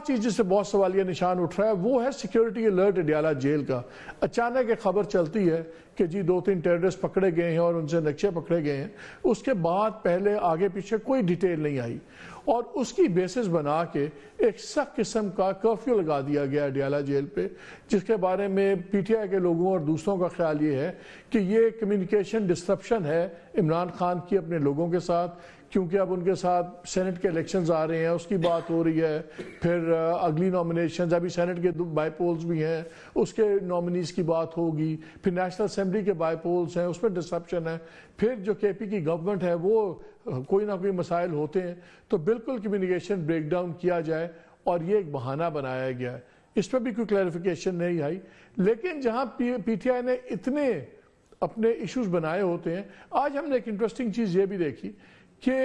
چیز جس سے بہت سوالیہ نشان اٹھ رہا ہے وہ ہے سیکیورٹی الرٹ اڈیالہ جیل کا. اچانک ایک خبر چلتی ہے کہ جی 2-3 ٹیررسٹ پکڑے گئے ہیں اور ان سے نقشے پکڑے گئے ہیں. اس کے بعد پہلے آگے پیچھے کوئی ڈیٹیل نہیں آئی اور اس کی بیسس بنا کے ایک سخت قسم کا کرفیو لگا دیا گیا اڈیالہ جیل پہ, جس کے بارے میں پی ٹی آئی کے لوگوں اور دوسروں کا خیال یہ ہے کہ یہ کمیونیکیشن ڈسرپشن ہے عمران خان کی اپنے لوگوں کے ساتھ, کیونکہ اب ان کے ساتھ سینٹ کے الیکشنز آ رہے ہیں, اس کی بات ہو رہی ہے, پھر اگلی نامینیشنز, ابھی سینٹ کے بائی پولز بھی ہیں, اس کے نامنیز کی بات ہوگی, پھر نیشنل اسمبلی کے بائی پولز ہیں, اس میں ڈسرپشن ہے, پھر جو کے پی کی گورنمنٹ ہے وہ کوئی نہ کوئی مسائل ہوتے ہیں, تو بالکل کمیونیکیشن بریک ڈاؤن کیا جائے اور یہ ایک بہانہ بنایا گیا ہے. اس پہ بھی کوئی کلیریفیکیشن نہیں آئی. لیکن جہاں پی ٹی آئی نے اتنے اپنے ایشوز بنائے ہوتے ہیں, آج ہم نے ایک انٹرسٹنگ چیز یہ بھی دیکھی کہ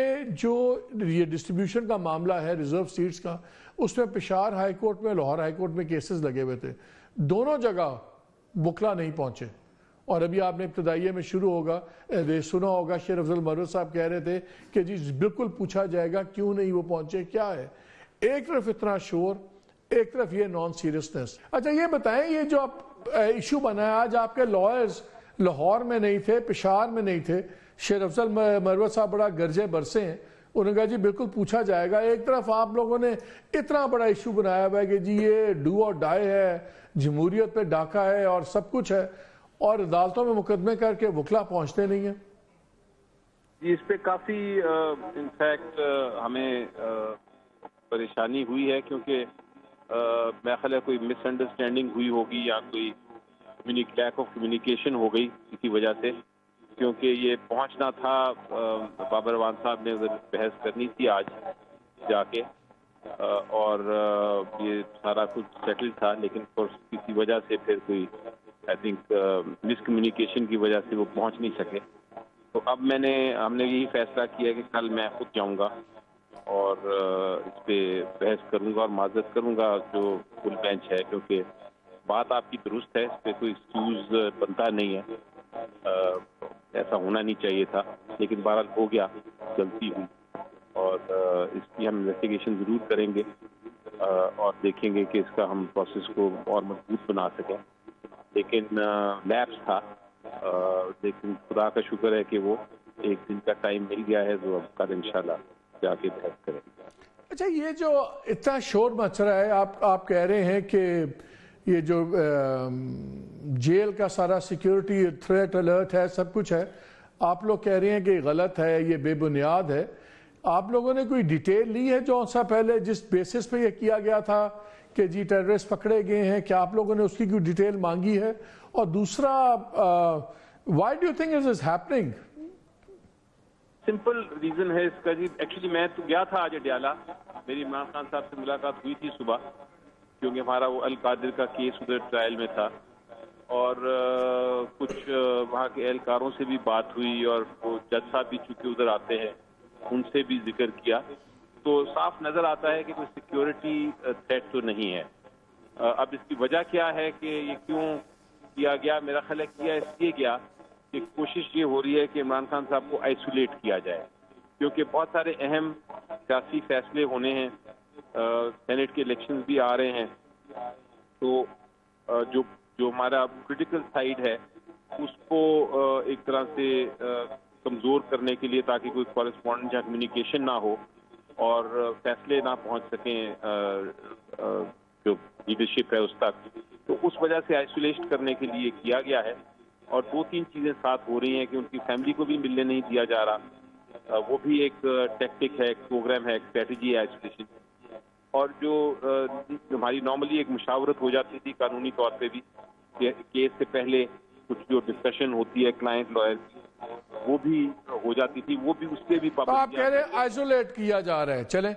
جو یہ ڈسٹریبیوشن کا معاملہ ہے ریزرو سیٹس کا, اس میں پشاور ہائی کورٹ میں, لاہور ہائی کورٹ میں کیسز لگے ہوئے تھے, دونوں جگہ وکلا نہیں پہنچے. اور ابھی آپ نے ابتدائیے میں شروع ہوگا سنا ہوگا شیر افضل مروت صاحب کہہ رہے تھے کہ جی بالکل پوچھا جائے گا کیوں نہیں وہ پہنچے, کیا ہے. ایک طرف اتنا شور, ایک طرف یہ نان سیریسنس. اچھا یہ بتائیں, یہ جو ایشو بنا ہے, آج آپ کے لائرز لاہور میں نہیں تھے, پشاور میں نہیں تھے, شیر افضل مروت صاحب بڑا گرجے برسے ہیں, انہوں نے کہا جی بالکل پوچھا جائے گا. ایک طرف آپ لوگوں نے اتنا بڑا ایشو بنایا ہوا ہے کہ جی یہ ڈو اور ڈائی ہے, جمہوریت پہ ڈاکہ ہے اور سب کچھ ہے, اور عدالتوں میں مقدمے کر کے وکلا پہنچتے نہیں ہیں. جی اس پہ کافی انفیکٹ ہمیں پریشانی ہوئی ہے, کیونکہ میرا خیال ہے کوئی مس انڈرسٹینڈنگ ہوئی ہوگی یا کوئی لیک آف کمیونیکیشن ہو گئی کسی وجہ سے, کیونکہ یہ پہنچنا تھا, بابر اعوان صاحب نے بحث کرنی تھی آج جا کے, اور یہ سارا کچھ سیٹل تھا, لیکن کسی وجہ سے پھر کوئی آئی تھنک مس کمیونیکیشن کی وجہ سے وہ پہنچ نہیں سکے. تو اب ہم نے یہی فیصلہ کیا کہ کل میں خود جاؤں گا اور اس پہ بحث کروں گا اور معذرت کروں گا جو فل بینچ ہے, کیونکہ بات آپ کی درست ہے, اس پہ کوئی ایکسکیوز بنتا نہیں ہے, ایسا ہونا نہیں چاہیے تھا, لیکن بہرحال ہو گیا, غلطی ہوئی, اور اس کی ہم انویسٹیگیشن ضرور کریں گے اور دیکھیں گے کہ اس کا ہم پروسیس کو اور مضبوط بنا سکیں. لیکن لیپس تھا, لیکن خدا کا شکر ہے کہ وہ ایک دن کا ٹائم مل گیا ہے, جو اب کل انشاءاللہ جا کے بحث کریں گے. اچھا یہ جو اتنا شور مچ رہا ہے, آپ کہہ رہے ہیں کہ یہ جو جیل کا سارا سیکیورٹی تھریٹ الرٹ ہے, سب کچھ ہے, آپ لوگ کہہ رہے ہیں کہ غلط ہے, یہ بے بنیاد ہے. آپ لوگوں نے کوئی ڈیٹیل لی ہے جو سا پہلے جس بیسس پہ یہ کیا گیا تھا کہ جی ٹیررسٹ پکڑے گئے ہیں, کیا آپ لوگوں نے اس کی کوئی ڈیٹیل مانگی ہے؟ اور دوسرا, why do you think it is happening? Simple reason ہے اس کا جی, ایکچولی میں تو گیا تھا آج اڈیالہ, میری عمران خان صاحب سے ملاقات ہوئی تھی صبح, کیونکہ ہمارا وہ القادر کا کیس ادھر ٹرائل میں تھا, اور کچھ وہاں کے اہلکاروں سے بھی بات ہوئی, اور وہ جج صاحب بھی چونکہ ادھر آتے ہیں ان سے بھی ذکر کیا, تو صاف نظر آتا ہے کہ کوئی سیکیورٹی تھریٹ تو نہیں ہے. اب اس کی وجہ کیا ہے کہ یہ کیوں کیا گیا؟ میرا خیال ہے کیا اس لیے گیا کہ کوشش یہ ہو رہی ہے کہ عمران خان صاحب کو آئسولیٹ کیا جائے, کیونکہ بہت سارے اہم سیاسی فیصلے ہونے ہیں, سینٹ کے الیکشنز بھی آ رہے ہیں, تو جو ہمارا کریٹیکل سائیڈ ہے اس کو ایک طرح سے کمزور کرنے کے لیے, تاکہ کوئی کورسپونڈنس یا کمیونیکیشن نہ ہو اور فیصلے نہ پہنچ سکیں جو لیڈرشپ ہے اس تک, تو اس وجہ سے آئسولیٹ کرنے کے لیے کیا گیا ہے. اور 2-3 چیزیں ساتھ ہو رہی ہیں کہ ان کی فیملی کو بھی ملنے نہیں دیا جا رہا, وہ بھی ایک ٹیکٹک ہے, ایک پروگرام ہے, ایک اسٹریٹجی ہے آئسولیشن. اور جو ہماری نارملی ایک مشاورت ہو جاتی تھی قانونی طور پہ بھی, کیس سے پہلے کچھ جو ڈسکشن ہوتی ہے کلائنٹ لائر, وہ بھی ہو جاتی تھی, وہ بھی اس سے بھی آپ کہہ رہے ہیں آئسولیٹ کیا جا رہا ہے. چلیں